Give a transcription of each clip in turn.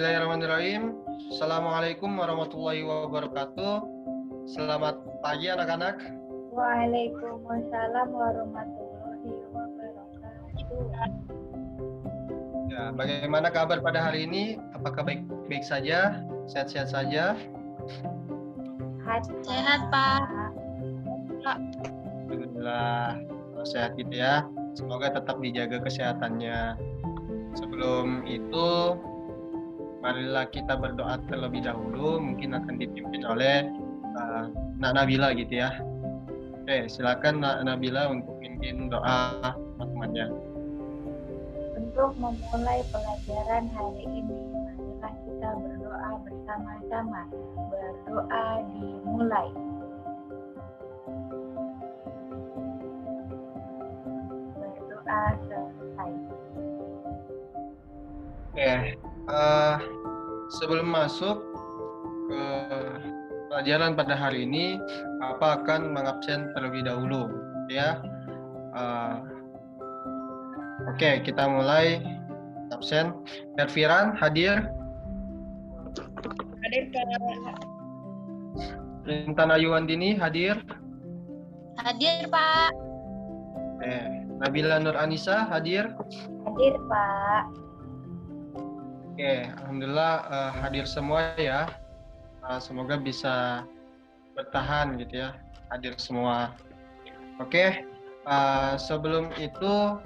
Bismillahirrahmanirrahim. Assalamualaikum warahmatullahi wabarakatuh. Selamat pagi anak-anak. Waalaikumsalam warahmatullahi wabarakatuh. Ya, bagaimana kabar pada hari ini? Apakah baik-baik saja? Sehat-sehat saja? Sehat, Pak. Alhamdulillah, kalau sehat gitu ya. Semoga tetap dijaga kesehatannya. Sebelum itu, marilah kita berdoa terlebih dahulu. Mungkin akan dipimpin oleh Nak Nabila gitu ya. Oke, silakan Nak Nabila untuk pimpin doa teman-temannya. Untuk memulai pelajaran hari ini, marilah kita berdoa bersama-sama. Berdoa dimulai. Berdoa selesai. Oke, sebelum masuk ke pelajaran pada hari ini, Bapak akan mengabsen terlebih dahulu, ya. Oke, kita mulai absen. Herfiran hadir. Hadir, Pak. Intan Ayuandini hadir. Hadir, Pak. Nabila Nur Anissa hadir. Hadir, Pak. Oke, alhamdulillah hadir semua ya. Semoga bisa bertahan gitu ya, hadir semua. Oke, sebelum itu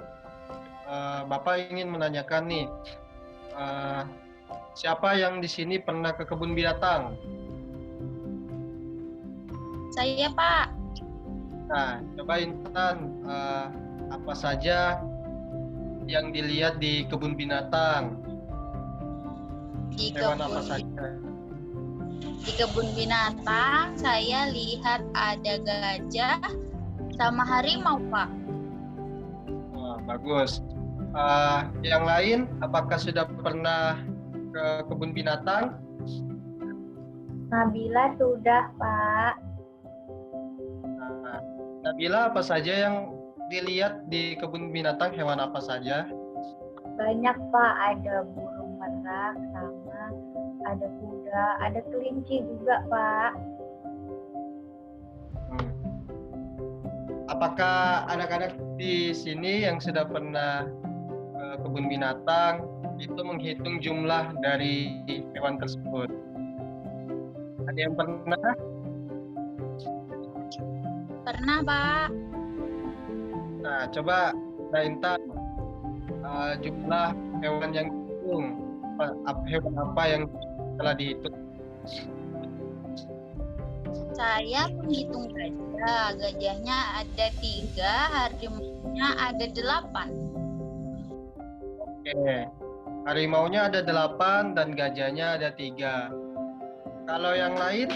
Bapak ingin menanyakan nih, siapa yang di sini pernah ke kebun binatang? Saya, Pak. Nah, coba Intan, apa saja yang dilihat di kebun binatang? Hewan apa saja? Di kebun binatang saya lihat ada gajah sama harimau, Pak. Wah, bagus. Yang lain, apakah sudah pernah ke kebun binatang? Nabila sudah, Pak. Nabila, apa saja yang dilihat di kebun binatang? Hewan apa saja? Banyak, Pak. Ada burung merak sama ada kuda, ada kelinci juga, Pak. Apakah anak-anak di sini yang sudah pernah ke kebun binatang itu menghitung jumlah dari hewan tersebut? Ada yang pernah? Pernah, Pak. Nah, coba Intan, jumlah hewan yang dihitung, hewan apa yang telah dihitung? Saya menghitung gajah. Gajahnya ada 3, harimaunya ada 8. Oke, harimaunya ada 8 dan gajahnya ada 3. Kalau yang lain?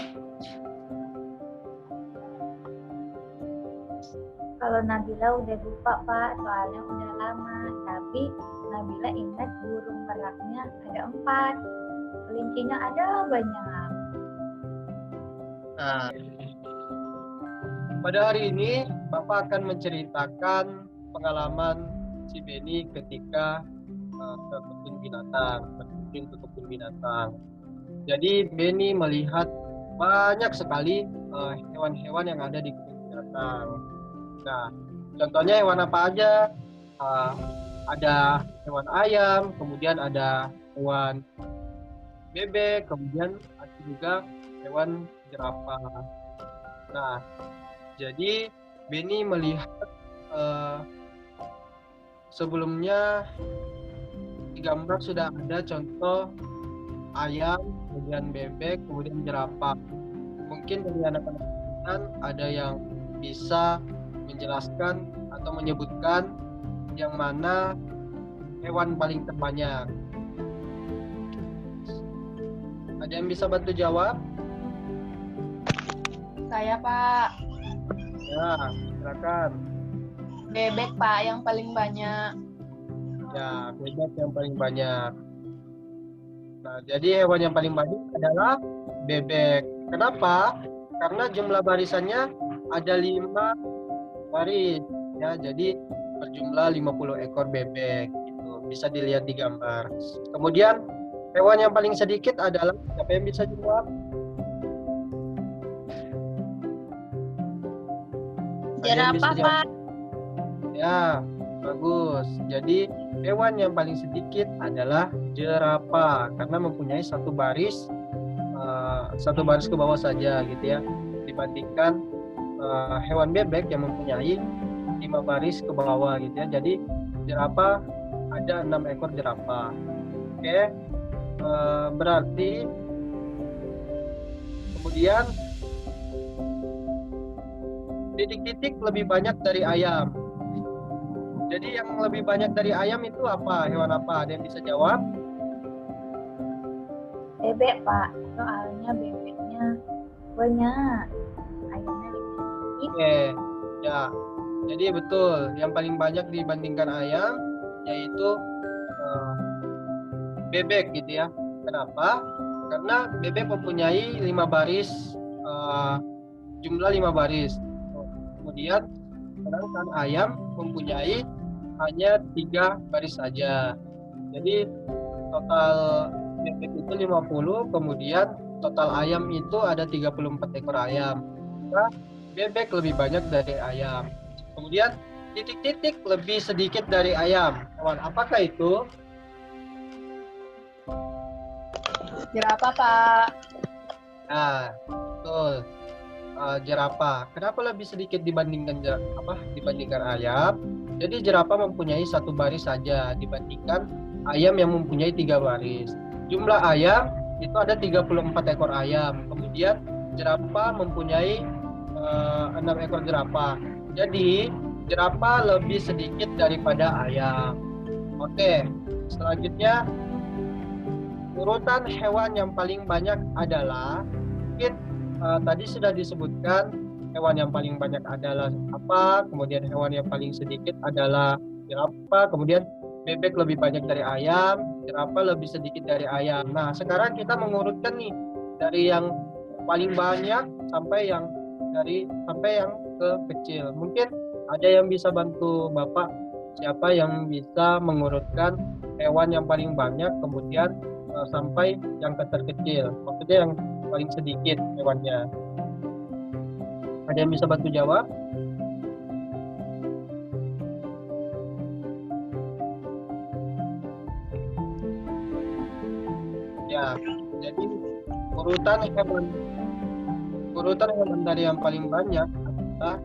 Kalau Nabila udah lupa, Pak, soalnya udah lama. Tapi Nabila ingat burung meraknya ada 4. Kelincinya ada banyak. Nah, pada hari ini Bapak akan menceritakan pengalaman si Beni ketika ke kebun binatang, berkunjung ke kebun binatang. Jadi Beni melihat banyak sekali hewan-hewan yang ada di kebun binatang. Nah, contohnya hewan apa aja? Ada hewan ayam, kemudian ada hewan bebek, kemudian ada juga hewan jerapah. Nah, jadi Beni melihat sebelumnya di gambar sudah ada contoh ayam, kemudian bebek, kemudian jerapah. Mungkin dari anak-anak ada yang bisa menjelaskan atau menyebutkan yang mana hewan paling terbanyak. Ada yang bisa bantu jawab? Saya, Pak. Ya, silakan. Bebek, Pak, yang paling banyak. Ya, bebek yang paling banyak. Nah, jadi hewan yang paling banyak adalah bebek. Kenapa? Karena jumlah barisannya ada 5 baris. Ya, jadi berjumlah 50 ekor bebek. Gitu. Bisa dilihat di gambar. Kemudian Hewan yang paling sedikit adalah, siapa yang bisa jawab? Ada yang bisa Jerapah, jawab? Pak. Ya, bagus. Jadi hewan yang paling sedikit adalah jerapah karena mempunyai satu baris ke bawah saja gitu ya, dibandingkan hewan bebek yang mempunyai 5 baris ke bawah gitu ya. Jadi jerapah ada 6 ekor jerapah. Oke, berarti kemudian titik-titik lebih banyak dari ayam. Jadi yang lebih banyak dari ayam itu apa? Hewan apa? Ada yang bisa jawab? Bebek, Pak. Soalnya bebeknya banyak. Ayamnya lebih sedikit. Oke, ya. Jadi betul, yang paling banyak dibandingkan ayam yaitu bebek gitu ya. Kenapa? Karena bebek mempunyai 5 baris, jumlah 5 baris. Kemudian sedangkan ayam mempunyai hanya 3 baris saja. Jadi total bebek itu 50, kemudian total ayam itu ada 34 ekor ayam. Maka bebek lebih banyak dari ayam. Kemudian titik-titik lebih sedikit dari ayam. Hewan apakah itu? Jerapah, Pak. Nah, betul. Jerapah. Kenapa lebih sedikit dibandingkan dibandingkan ayam? Jadi jerapah mempunyai 1 baris saja dibandingkan ayam yang mempunyai 3 baris. Jumlah ayam itu ada 34 ekor ayam. Kemudian jerapah mempunyai 6 ekor jerapah. Jadi jerapah lebih sedikit daripada ayam. Oke, selanjutnya urutan hewan yang paling banyak adalah, mungkin tadi sudah disebutkan hewan yang paling banyak adalah apa, kemudian hewan yang paling sedikit adalah jerapah, kemudian bebek lebih banyak dari ayam, jerapah lebih sedikit dari ayam. Nah, sekarang kita mengurutkan nih dari yang paling banyak sampai yang ke kecil. Mungkin ada yang bisa bantu Bapak, siapa yang bisa mengurutkan hewan yang paling banyak kemudian sampai yang terkecil, maksudnya yang paling sedikit hewannya. Ada yang bisa bantu jawab? Ya, jadi urutan hewan dari yang paling banyak adalah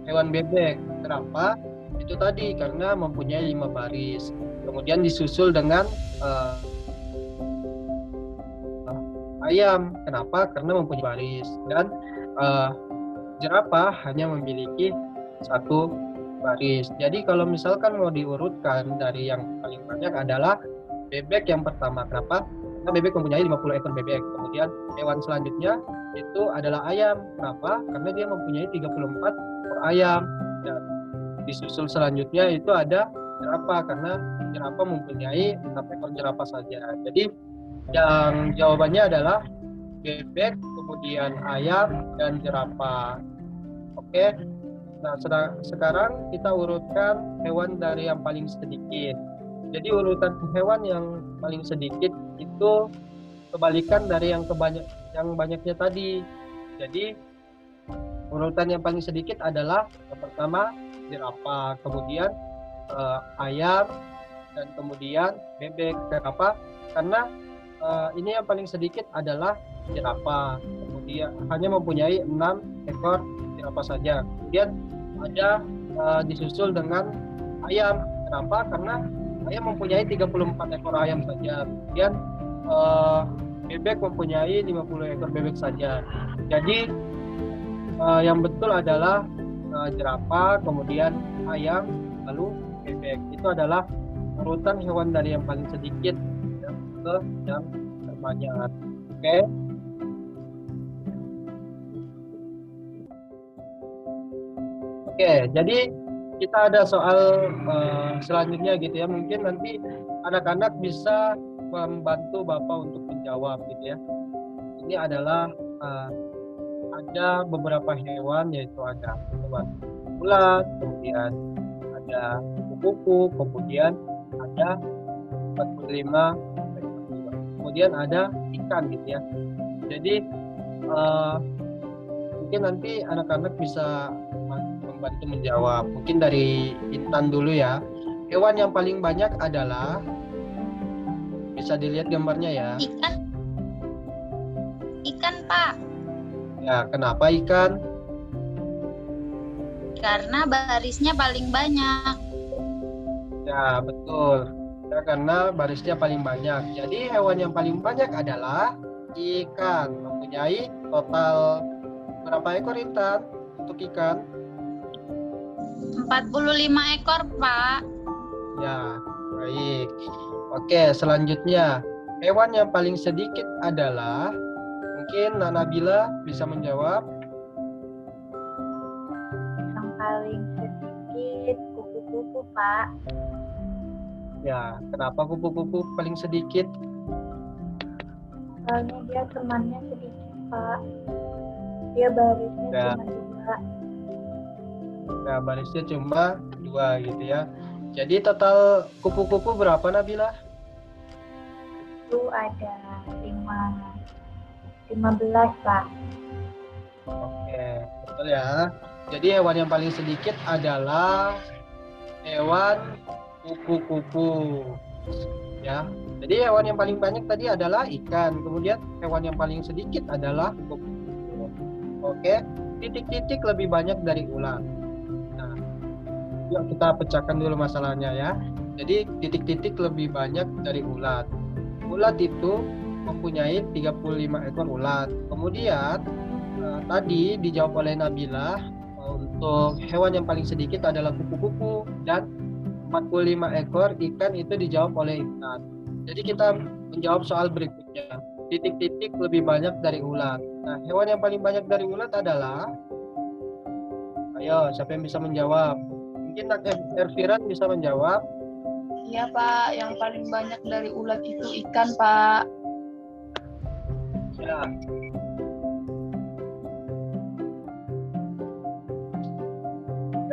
hewan bebek. Kenapa? Itu tadi karena mempunyai 5 baris. Kemudian disusul dengan ayam. Kenapa? Karena mempunyai baris. Dan jerapah hanya memiliki 1 baris. Jadi kalau misalkan mau diurutkan dari yang paling banyak adalah bebek yang pertama. Kenapa? Karena bebek mempunyai 50 ekor bebek. Kemudian hewan selanjutnya itu adalah ayam. Kenapa? Karena dia mempunyai 34 ekor ayam. Dan disusul selanjutnya itu ada jerapah karena jerapah mempunyai 6 ekor jerapah saja. Jadi yang jawabannya adalah bebek, kemudian ayam, dan jerapah. Oke. Nah, sekarang kita urutkan hewan dari yang paling sedikit. Jadi urutan hewan yang paling sedikit itu kebalikan dari yang banyaknya tadi. Jadi urutan yang paling sedikit adalah yang pertama jerapah, kemudian ayam, dan kemudian bebek. Kenapa? Karena ini yang paling sedikit adalah jerapah. Kemudian hanya mempunyai 6 ekor jerapah saja. Kemudian ada disusul dengan ayam. Kenapa? Karena ayam mempunyai 34 ekor ayam saja. Kemudian bebek mempunyai 50 ekor bebek saja. Jadi yang betul adalah jerapah, kemudian ayam, lalu bebek. Itu adalah urutan hewan dari yang paling sedikit ke yang terbanyak. Oke. Oke, jadi kita ada soal selanjutnya gitu ya. Mungkin nanti anak-anak bisa membantu Bapak untuk menjawab gitu ya. Ini adalah ada beberapa hewan, yaitu ada hewan ulat, kemudian ada kupu-kupu, kemudian ada 45 kemudian ada ikan gitu ya. Jadi mungkin nanti anak-anak bisa membantu menjawab. Mungkin dari Intan dulu ya. Hewan yang paling banyak adalah, bisa dilihat gambarnya ya. Ikan Pak. Ya, kenapa ikan? Karena barisnya paling banyak. Ya, betul. Ya, karena barisnya paling banyak. Jadi hewan yang paling banyak adalah ikan. Mempunyai total berapa ekor, Intan, untuk ikan? 45 ekor Pak. Ya, baik. Oke, selanjutnya. Hewan yang paling sedikit adalah, mungkin Nabila bisa menjawab. Yang paling sedikit kupu-kupu, Pak. Ya, kenapa kupu-kupu paling sedikit? Soalnya dia temannya sedikit, Pak. Dia barisnya Ya. cuma 2. Nah, barisnya cuma 2 gitu ya. Jadi total kupu-kupu berapa, Nabila? Itu ada 15, Pak. Oke, betul ya. Jadi hewan yang paling sedikit adalah hewan kupu-kupu. Ya. Jadi hewan yang paling banyak tadi adalah ikan. Kemudian hewan yang paling sedikit adalah kupu-kupu. Oke, titik-titik lebih banyak dari ulat. Nah, yuk kita pecahkan dulu masalahnya ya. Jadi titik-titik lebih banyak dari ulat. Ulat itu mempunyai 35 ekor ulat. Kemudian tadi dijawab oleh Nabila, untuk hewan yang paling sedikit adalah kupu-kupu, dan 45 ekor ikan itu dijawab oleh Intan. Jadi kita menjawab soal berikutnya. Titik-titik lebih banyak dari ulat. Nah, hewan yang paling banyak dari ulat adalah, ayo siapa yang bisa menjawab? Mungkin Erfiran bisa menjawab. Iya Pak, yang paling banyak dari ulat itu ikan Pak. Ya.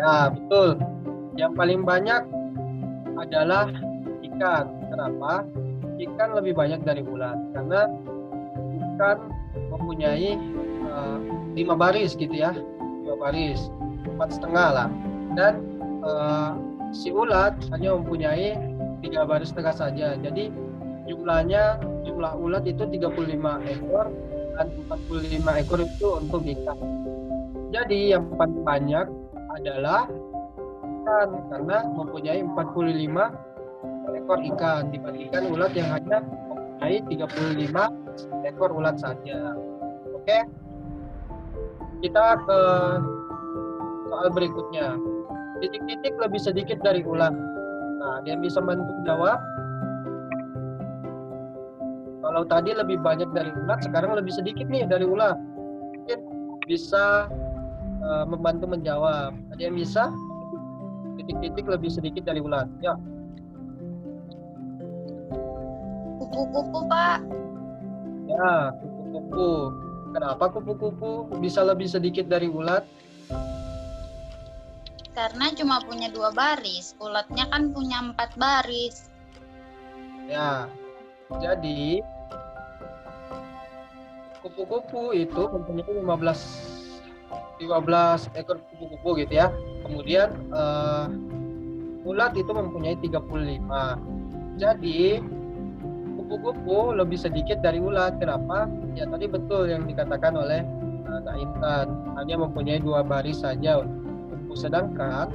Ya, betul. Yang paling banyak adalah ikan. Kenapa? Ikan lebih banyak dari ulat. Karena ikan mempunyai 5 baris gitu ya. 5 baris. 4,5 lah. Dan si ulat hanya mempunyai 3 baris setengah saja. Jadi jumlah ulat itu 35 ekor dan 45 ekor itu untuk ikan. Jadi yang paling banyak adalah ikan karena mempunyai 45 ekor ikan dibandingkan ulat yang hanya mempunyai 35 ekor ulat saja. Oke. Kita ke soal berikutnya. Titik-titik lebih sedikit dari ulat. Nah, dia bisa bantu jawab. Kalau tadi lebih banyak dari ulat, sekarang lebih sedikit nih dari ulat. Mungkin bisa membantu menjawab. Ada yang bisa? Titik-titik lebih sedikit dari ulat. Ya. Kupu-kupu Pak. Ya, kupu-kupu. Kenapa kupu-kupu bisa lebih sedikit dari ulat? Karena cuma punya 2 baris. Ulatnya kan punya 4 baris. Ya. Jadi kupu-kupu itu mempunyai 15 ekor kupu-kupu gitu ya. Kemudian ulat itu mempunyai 35. Jadi kupu-kupu lebih sedikit dari ulat. Kenapa? Ya tadi betul yang dikatakan oleh Kak Intan. Hanya mempunyai 2 baris saja untuk kupu. Sedangkan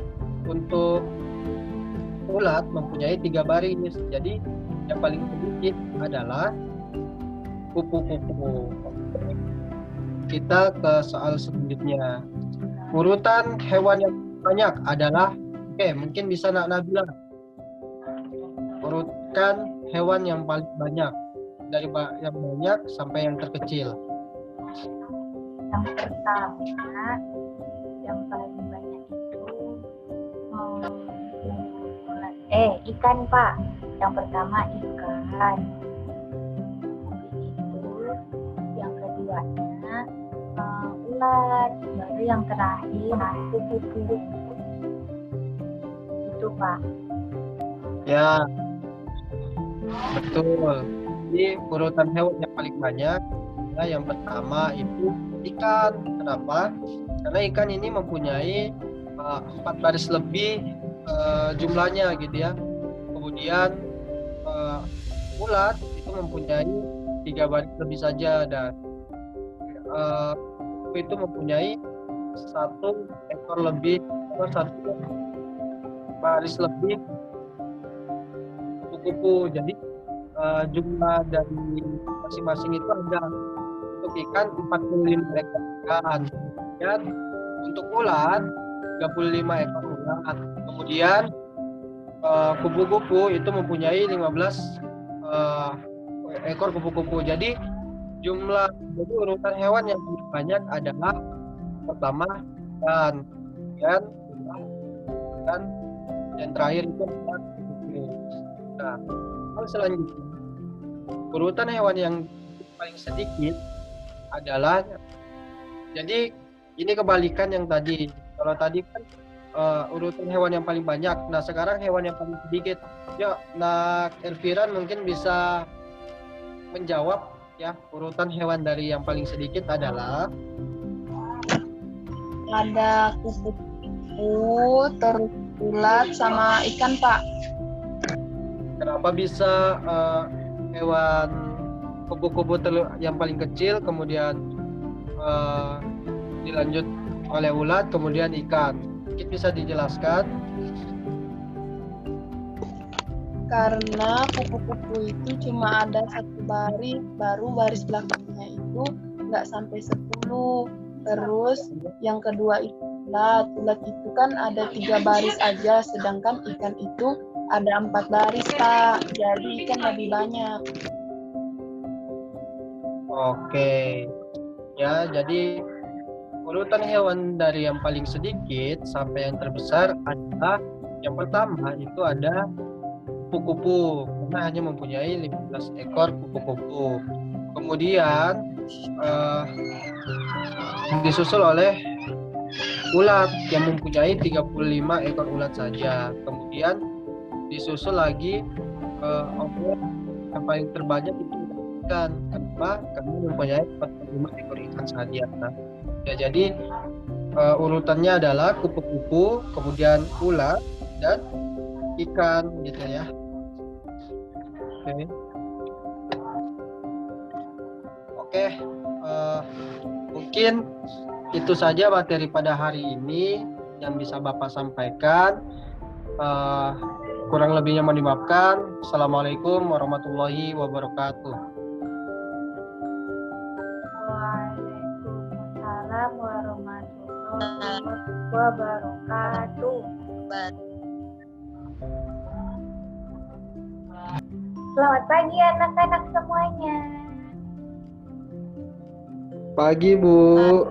untuk ulat mempunyai 3 baris. Jadi yang paling sedikit adalah kupu-kupu. Kita ke soal selanjutnya. Urutan hewan yang banyak adalah, mungkin bisa Nabila urutkan hewan yang paling banyak dari yang banyak sampai yang terkecil. Yang pertama, yang paling banyak itu ikan Pak. Yang pertama ikan. Yang keduanya ulat, baru yang terakhir kupu-kupu. Itu Pak. Ya, betul. Jadi urutan hewan yang paling banyak, nah, yang pertama itu ikan. Kenapa? Karena ikan ini mempunyai 4 baris lebih jumlahnya gitu ya. Kemudian ulat itu mempunyai 3 baris lebih saja, dan itu mempunyai 1 ekor lebih atau 1 baris lebih kupu-kupu. Jadi jumlah dari masing-masing itu ada. Untuk ikan 45 ekor ikan, dan untuk ulat 35 ekor ulat. Kemudian kupu-kupu itu mempunyai 15 ekor kupu-kupu. Jadi urutan hewan yang paling banyak adalah pertama ikan, kemudian ulat, dan yang terakhir itu adalah kupu-kupu. Nah, hal selanjutnya, urutan hewan yang paling sedikit adalah, jadi ini kebalikan yang tadi. Kalau tadi kan urutan hewan yang paling banyak, nah sekarang hewan yang paling sedikit. Ya, nah Elviran mungkin bisa menjawab ya, urutan hewan dari yang paling sedikit adalah Ada kupu-kupu, terus ulat sama ikan, Pak. kenapa bisa hewan kupu-kupu yang paling kecil, kemudian dilanjut oleh ulat, kemudian ikan. Mungkin bisa dijelaskan? Karena kupu-kupu itu cuma ada 1 baris, baru baris belakangnya itu nggak sampai 10. Terus yang kedua itu ulat. Ulat itu kan ada 3 baris aja, sedangkan ikan itu ada 4 baris, Pak. Jadi ikan lebih banyak. Oke. Ya, jadi urutan hewan dari yang paling sedikit sampai yang terbesar adalah, yang pertama itu ada kupu-kupu, karena hanya mempunyai 15 ekor kupu-kupu. Kemudian disusul oleh ulat yang mempunyai 35 ekor ulat saja. Kemudian disusul lagi oleh yang paling terbanyak itu ikan. Kenapa? Karena mempunyai 45 ekor ikan saja. Ya, jadi urutannya adalah kupu-kupu, kemudian ulat, dan ikan gitu ya. Oke. Mungkin itu saja materi pada hari ini yang bisa Bapak sampaikan. Kurang lebihnya mohon dimaafkan. Assalamualaikum warahmatullahi wabarakatuh. Waalaikumsalam warahmatullahi wabarakatuh. Selamat pagi anak-anak semuanya. Pagi, Bu.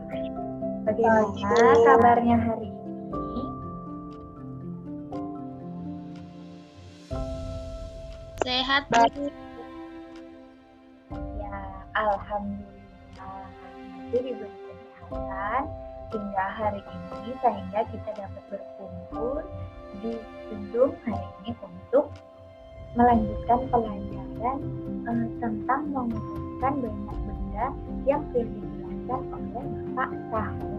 Bagaimana kabarnya hari ini? Sehat, Bu. Ya, alhamdulillah. Masih diberi kesehatan hingga hari ini, sehingga kita dapat berkumpul di gedung hari ini untuk melanjutkan pelajaran tentang mengumpulkan banyak benda yang sudah dijelaskan oleh Bapak Sahur.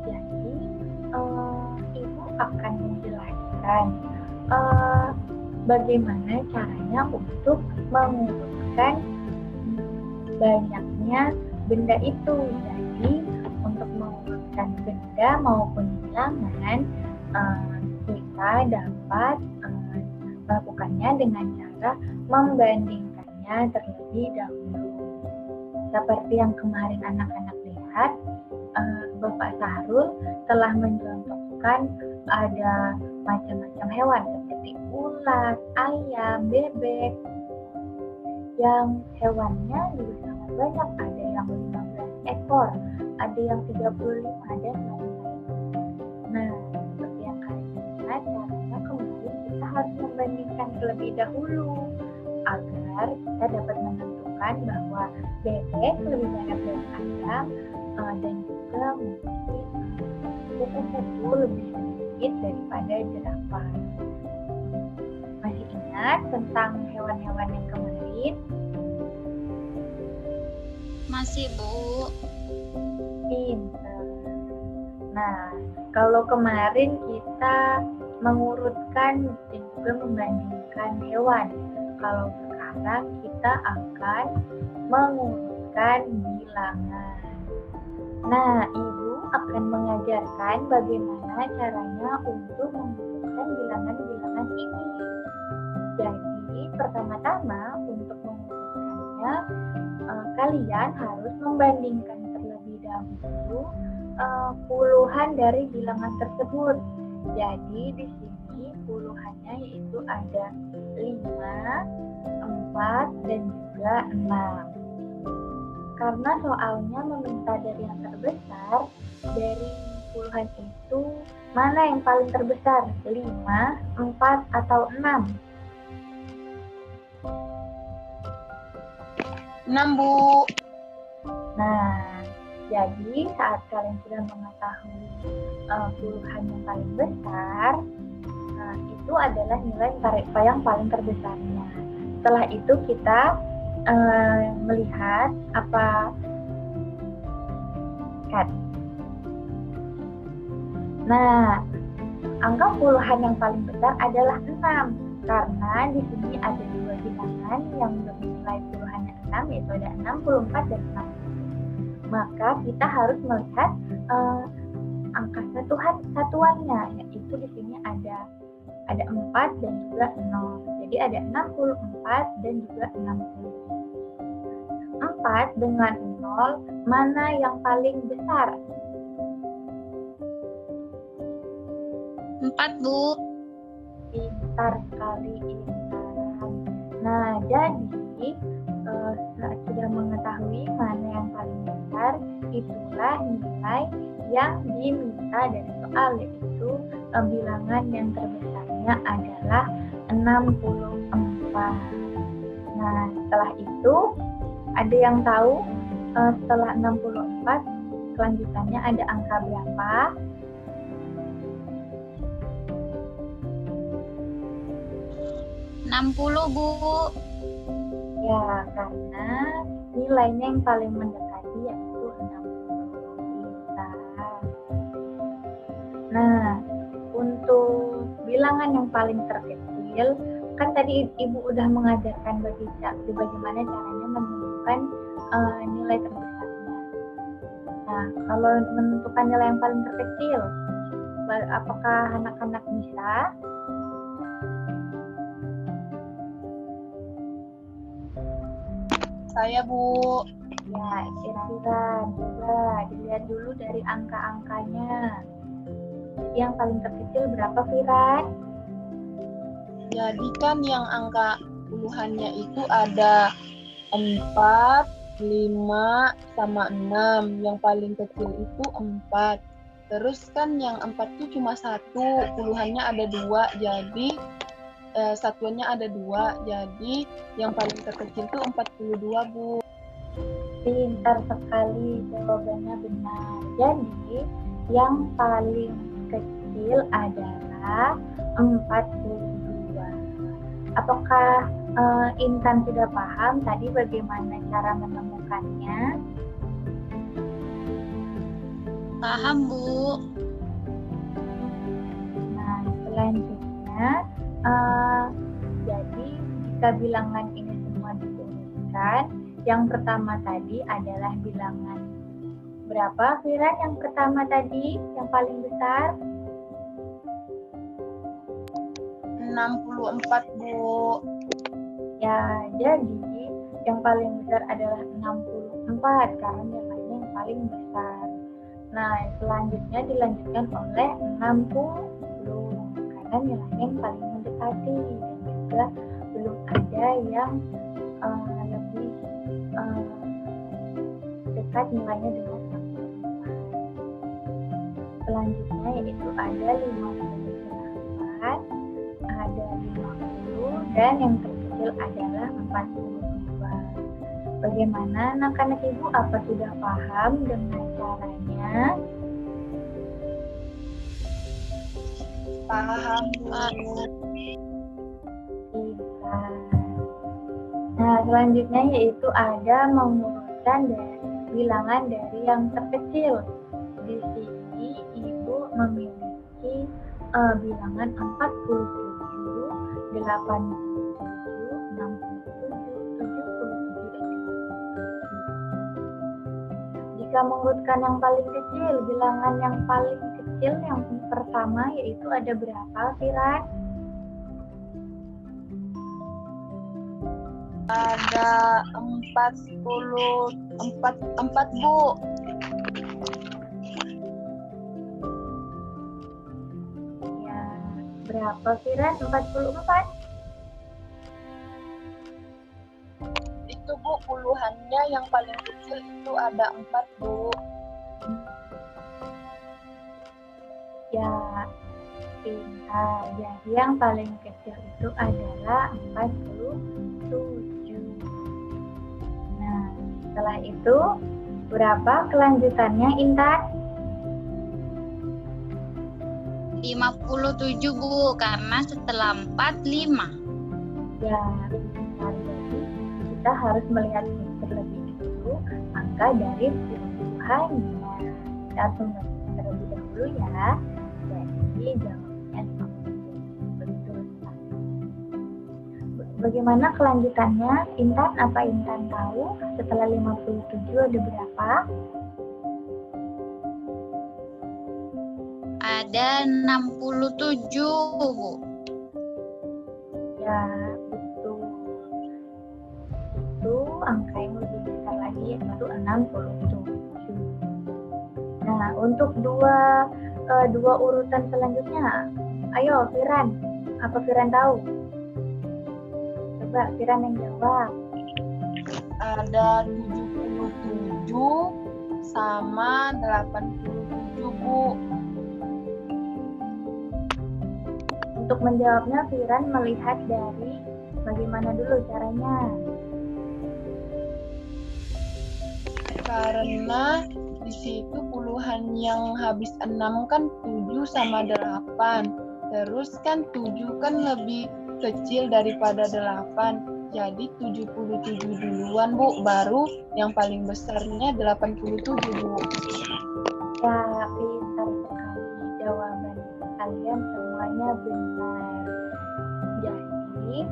Jadi, Ibu akan menjelaskan bagaimana caranya untuk mengumpulkan banyaknya benda itu. Jadi, untuk mengumpulkan benda maupun bilangan, kita dapat melakukannya dengan cara membandingkannya terlebih dahulu. Seperti yang kemarin anak-anak lihat, Bapak Sahrul telah mencontohkan ada macam-macam hewan seperti ulat, ayam, bebek, yang hewannya juga sangat banyak. Ada yang 15 ekor, ada yang 35, dan lain-lain. Nah, seperti yang kalian lihat, caranya kemarin kita harus membandingkan terlebih dahulu agar kita dapat menentukan bahwa bebek lebih banyak dari ayam, dan juga mungkin kupu-kupu lebih sedikit daripada jerapah. Masih ingat tentang hewan-hewan yang kemarin? Masih, Bu. Pintar. Nah, kalau kemarin kita mengurutkan dan juga membandingkan hewan. Kalau sekarang kita akan mengurutkan bilangan. Nah, Ibu akan mengajarkan bagaimana caranya untuk mengurutkan bilangan-bilangan ini. Jadi, pertama-tama untuk mengurutkannya, kalian harus membandingkan terlebih dahulu puluhan dari bilangan tersebut. Jadi di sini puluhannya yaitu ada 5, 4, dan juga 6. Karena soalnya meminta dari yang terbesar, dari puluhan itu mana yang paling terbesar? 5, 4, atau 6? 6, Bu. Nah, jadi saat kalian sudah mengetahui puluhan yang paling besar, itu adalah nilai yang paling terbesarnya. Setelah itu kita melihat apa kat. Nah, angka puluhan yang paling besar adalah 6 karena di sini ada dua bilangan yang bernilai puluhannya 6, yaitu ada 64 dan 60. Maka kita harus melihat angka satuannya, yaitu di sini ada 4 dan juga 0. Jadi ada 64 dan juga 60. 4 dengan 0 mana yang paling besar? 4, Bu. Pintar sekali Intan. Nah, jadi saat sudah mengetahui mana yang paling besar, itulah nilai yang diminta dari soal, yaitu bilangan yang terbesarnya adalah 64. Nah, setelah itu ada yang tahu setelah 64 kelanjutannya ada angka berapa? 60, Bu. Ya, karena nilainya yang paling mendekati yaitu 60. Pintar. Nah, untuk bilangan yang paling terkecil, kan tadi Ibu udah mengajarkan bagaimana caranya menentukan nilai terbesarnya. Nah, kalau menentukan nilai yang paling terkecil, apakah anak-anak bisa? Saya, Bu. Ya, kira-kira coba dilihat dulu dari angka-angkanya. Yang paling terkecil berapa, Firan? Jadi kan yang angka puluhannya itu ada 4, 5, sama 6. Yang paling kecil itu 4. Terus kan yang 4 itu cuma 1, puluhannya ada 2, jadi satuannya ada 2, jadi yang paling terkecil itu 42, Bu. Pintar sekali, jawabannya benar. Jadi yang paling kecil adalah 42. Apakah Intan sudah paham tadi bagaimana cara menemukannya? Paham, Bu. Nah, selanjutnya jadi jika bilangan ini semua diturunkan, yang pertama tadi adalah bilangan berapa, Firan? Yang pertama tadi, yang paling besar? 64, Bu. Ya, jadi yang paling besar adalah 64 karena nilainya yang paling besar. Nah, selanjutnya dilanjutkan oleh 60 karena nilainya yang paling mendekati, dan juga belum ada yang lebih dekat nilainya dengan 64. Selanjutnya yaitu ada 58, ada 50, dan yang terkecil adalah 42. Bagaimana anak-anak Ibu, apa sudah paham dengan caranya? Paham, Bu. Nah, selanjutnya yaitu ada mengurutkan dari bilangan dari yang terkecil. Di sini Ibu memiliki bilangan 47, 87, 67, 77, dan 77. Jika mengurutkan yang paling kecil, bilangan yang paling kecil yang pertama yaitu ada berapa, Firan? Ada 4, Bu. Ya, berapa, Firan? 44? Itu, Bu, puluhannya yang paling kecil itu ada 4, Bu. Ya, pintar. Jadi yang paling kecil itu adalah 47. Nah, setelah itu berapa kelanjutannya, Intan? 57, Bu, karena setelah 4, 5. Ya, pintar. Jadi kita harus melihat terlebih dahulu angka dari puluhannya. Kita harus membaca terlebih dahulu ya. Jadi jawabannya 57. Betul sekali. Bagaimana kelanjutannya, Intan? Apa Intan tahu setelah 57 ada berapa? Ada 67, Bu. Ya, betul. Itu angka yang lebih besar lagi yaitu 67. Nah, untuk dua urutan selanjutnya, ayo Firan, apa Firan tahu? Coba Firan yang jawab. Ada 77 sama 87, Bu. Untuk menjawabnya, Firan melihat dari bagaimana dulu caranya. Karena di situ puluhan yang habis 6 kan 7 sama 8. Terus kan 7 kan lebih kecil daripada 8. Jadi 77 duluan, Bu. Baru yang paling besarnya 87, Bu. Ya, pintar sekali. Jawaban kalian semuanya benar. Jadi,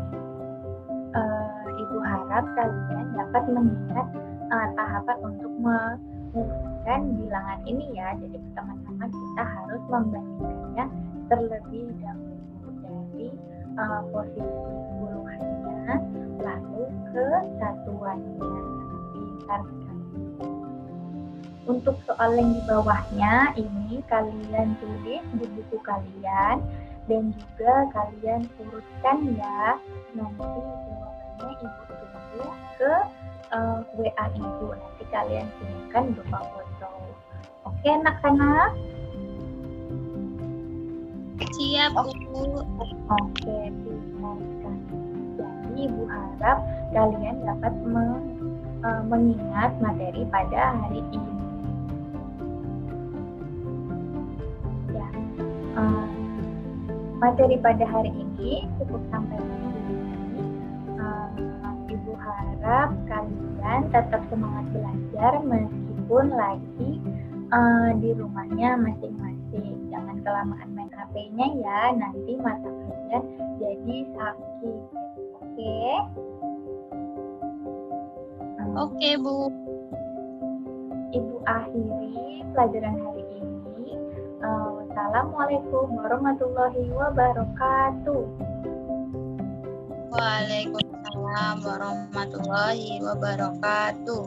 Ibu harap kalian dapat mengingat tahapan untuk mengurutkan bilangan ini ya. Jadi pertama-tama kita harus membandingkannya terlebih dahulu dari posisi puluhannya lalu ke satuannya. Pintar sekali. Untuk soal yang di bawahnya ini kalian tulis di buku kalian dan juga kalian urutkan ya. Nanti jawabannya Ibu tunggu ke WA Ibu. Nanti kalian kirimkan berupa foto. Oke anak-anak? Siap, Bu. Oke, pintar sekali. Jadi Ibu harap kalian dapat mengingat materi pada hari ini. Ya, materi pada hari ini cukup sampai di sini. Ibu harap kalian tetap semangat belajar meskipun lagi di rumahnya masing-masing. Jangan kelamaan main HP-nya ya, nanti mata kalian jadi sakit. Oke? Oke, Bu. Ibu akhiri pelajaran hari ini. Wassalamualaikum warahmatullahi wabarakatuh. Waalaikumsalam warahmatullahi wabarakatuh.